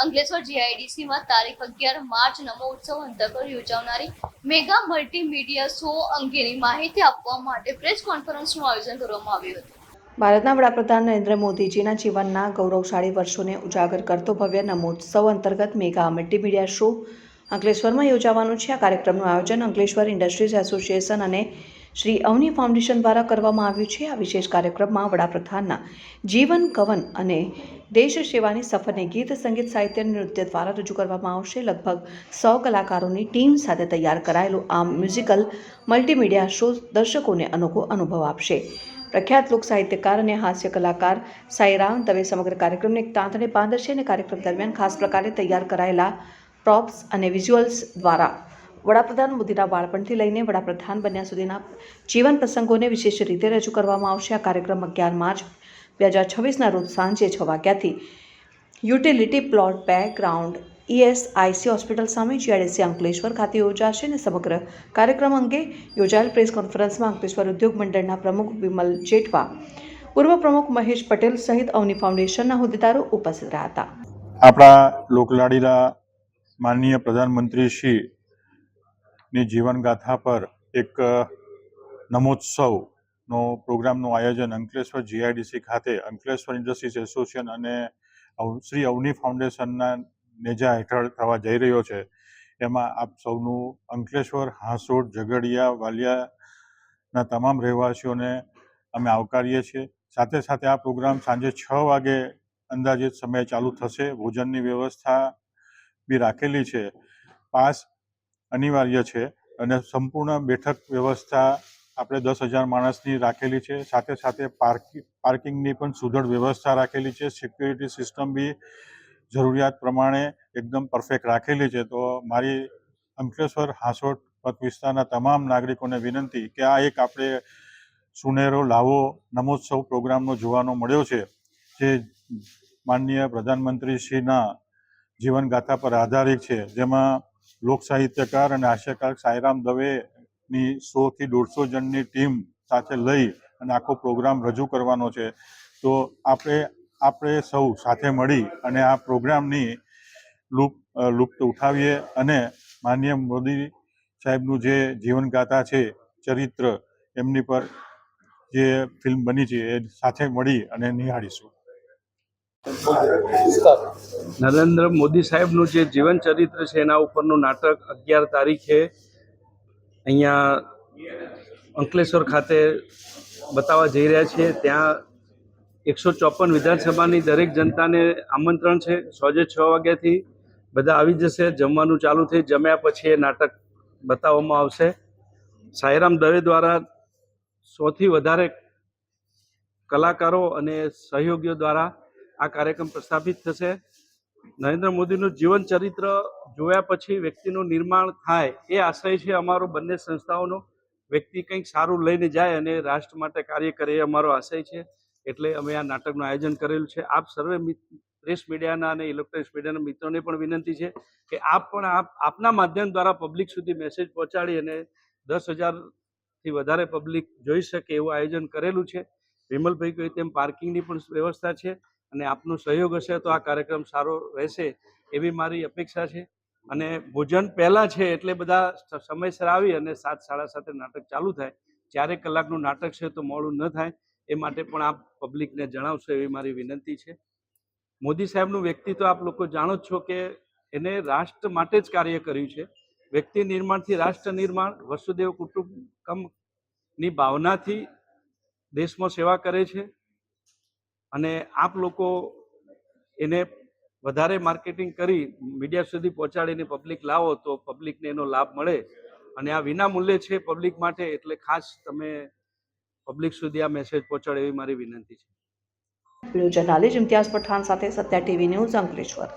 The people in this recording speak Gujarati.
અંકલેશ્વર જીઆઈડીસીમાં તારીખ 11 માર્ચ નમો ઉત્સવ અંતર્ગત યોજાનારી મેગા મલ્ટીમીડિયા શો અંગેની માહિતી આપવા માટે પ્રેસ કોન્ફરન્સનું આયોજન કરવામાં આવ્યું હતું। ભારતના વડાપ્રધાન નરેન્દ્ર મોદીજીના જીવનના ગૌરવશાળી વર્ષોને ઉજાગર કરતો ભવ્ય નમોત્સવ અંતર્ગત મેગા મલ્ટીમીડિયા શો અંકલેશ્વરમાં યોજાવાનું છે। આ કાર્યક્રમનું આયોજન અંકલેશ્વર ઇન્ડસ્ટ્રીઝ એસોસિએશન અને શ્રી અવની ફાઉન્ડેશન દ્વારા કરવામાં આવ્યું છે। આ વિશેષ કાર્યક્રમમાં વડાપ્રધાનના જીવન કવન અને દેશ સેવાની સફરને ગીત, સંગીત, સાહિત્ય અને નૃત્ય દ્વારા રજૂ કરવામાં આવશે। લગભગ 100 કલાકારોની ટીમ સાથે તૈયાર કરાયેલું આ મ્યુઝિકલ મલ્ટીમીડિયા શો દર્શકોને અનોખો અનુભવ આપશે। પ્રખ્યાત લોક સાહિત્યકાર અને હાસ્ય કલાકાર સાઈરામ દવે સમગ્ર કાર્યક્રમને એક તાંતણે પારદર્શી અને કાર્યક્રમ દરમિયાન ખાસ પ્રકારે તૈયાર કરાયેલા પ્રોપ્સ અને વિઝ્યુઅલ્સ દ્વારા વડાપ્રધાન મોદીના બાળપણથી લઈને વડાપ્રધાન બન્યા સુધીના જીવન પ્રસંગોને વિશેષ રીતે રજૂ કરવામાં આવશે। આ કાર્યક્રમ 11 માર્ચ 2026ના રોજ સાંજે 6 વાગ્યાથી utility plot background ESIC hospital સામે જીઆઈડીસી અંકલેશ્વર ખાતે યોજાશે અને સમગ્ર કાર્યક્રમ અંગે યોજાયેલ પ્રેસ કોન્ફરન્સમાં અંકલેશ્વર ઉદ્યોગ મંડળના પ્રમુખ વિમલ જેઠવા, પૂર્વ પ્રમુખ મહેશ પટેલ સહિત અવની ફાઉન્ડેશનના હોદ્દેદારો ઉપસ્થિત રહ્યા હતા। આપણા લોકલાડીલા માનનીય પ્રધાનમંત્રી શ્રીની જીવનગાથા પર એક નમોત્સવનો પ્રોગ્રામનું આયોજન અંકલેશ્વર જીઆઈડીસી ખાતે અંકલેશ્વર ઇન્ડસ્ટ્રીઝ એસોસિએશન અને શ્રી અવની ફાઉન્ડેશનના નેજા હેઠળ થવા જઈ રહ્યો છે। એમાં આપ સૌનું અંકલેશ્વર, હાંસોડ, ઝઘડિયા, વાલિયાના તમામ રહેવાસીઓને અમે આવકારીએ છીએ। સાથે સાથે આ પ્રોગ્રામ સાંજે 6 વાગે અંદાજિત સમય ચાલુ થશે। ભોજનની વ્યવસ્થા બી રાખેલી છે। પાસ અનિવાર્ય છે અને સંપૂર્ણ બેઠક વ્યવસ્થા આપણે 10,000 માણસની રાખેલી છે। સાથે સાથે પાર્કિંગની પણ સુદૃઢ વ્યવસ્થા રાખેલી છે। સિક્યુરિટી સિસ્ટમ બી જરૂરિયાત પ્રમાણે એકદમ પરફેક્ટ રાખેલી છે। તો મારી અંકલેશ્વર હાંસોડ પથ વિસ્તારના તમામ નાગરિકોને વિનંતી કે આ એક આપણે સુનેરો લાવો નમોત્સવ પ્રોગ્રામનો જોવાનો મળ્યો છે, જે માનનીય પ્રધાનમંત્રીશ્રીના જીવનગાથા પર આધારિત છે, જેમાં લોક સાહિત્યકાર અને હાસ્યકાર સાઈરામ દવેની 100 થી 150 જણની ટીમ સાથે લઈ અને આખો પ્રોગ્રામ રજૂ કરવાનો છે। તો આપણે સૌ સાથે મળી અને આ પ્રોગ્રામની લુપ્ત ઉઠાવીએ અને માનનીય મોદી સાહેબનું જે જીવનગાથા છે, ચરિત્ર, એમની પર જે ફિલ્મ બની છે એ સાથે મળી અને નિહાળીશું। નરેન્દ્ર મોદી સાહેબનું જે જીવન ચરિત્ર છે એના ઉપરનું નાટક 11 તારીખે અહીંયા અંકલેશ્વર ખાતે બતાવવા જઈ રહ્યા છીએ। ત્યાં 154 વિધાનસભાની દરેક જનતાને આમંત્રણ છે। સાંજે 6 વાગ્યાથી બધા આવી જશે। જમવાનું ચાલુ થઈ જમ્યા પછી એ નાટક બતાવવામાં આવશે। સાઈરામ દવે દ્વારા 100થી વધારે કલાકારો અને સહયોગીઓ દ્વારા આ કાર્યક્રમ પ્રસ્થાપિત થશે। નરેન્દ્ર મોદીનું જીવન ચરિત્ર જોયા પછી વ્યક્તિનું નિર્માણ થાય એ આશય છે અમારો બંને સંસ્થાઓનો। વ્યક્તિ કંઈક સારું લઈને જાય અને રાષ્ટ્ર માટે કાર્ય કરે એ અમારો આશય છે, એટલે અમે આ નાટકનું આયોજન કરેલું છે। આપ સર્વે પ્રેસ મીડિયાના અને ઇલેક્ટ્રોનિક્સ મીડિયાના મિત્રોને પણ વિનંતી છે કે આપ પણ આપના માધ્યમ દ્વારા પબ્લિક સુધી મેસેજ પહોંચાડી અને 10,000થી વધારે પબ્લિક જોઈ શકે એવું આયોજન કરેલું છે। વિમલભાઈ કહ્યું તેમ પાર્કિંગની પણ વ્યવસ્થા છે અને આપનો સહયોગ હશે તો આ કાર્યક્રમ સારો રહેશે એવી મારી અપેક્ષા છે। અને ભોજન પહેલાં છે એટલે બધા સમયસર આવી અને 7, 7:30 નાટક ચાલુ થાય। 4 કલાકનું નાટક છે તો મોડું ન થાય એ માટે પણ આપ પબ્લિકને જણાવશો એવી મારી વિનંતી છે। મોદી સાહેબનું વ્યક્તિત્વ આપ લોકો જાણો જ છો કે એને રાષ્ટ્ર માટે જ કાર્ય કર્યું છે। વ્યક્તિ નિર્માણથી રાષ્ટ્ર નિર્માણ, વસુદેવ કુટુંબકમની ભાવનાથી દેશમાં સેવા કરે છે અને આપ લોકો એને વધારે માર્કેટિંગ કરી મીડિયા સુધી પહોંચાડીને પબ્લિક લાવો તો પબ્લિકને એનો લાભ મળે અને આ વિના મૂલ્યે છે પબ્લિક માટે, એટલે ખાસ તમે પબ્લિક સુધી આ મેસેજ પહોંચાડો એવી મારી વિનંતી છે। જર્નાલિસ્ટ ઇમ્તિયાઝ પઠાણ સાથે સત્યા ટીવી ન્યૂઝ અંકલેશ્વર।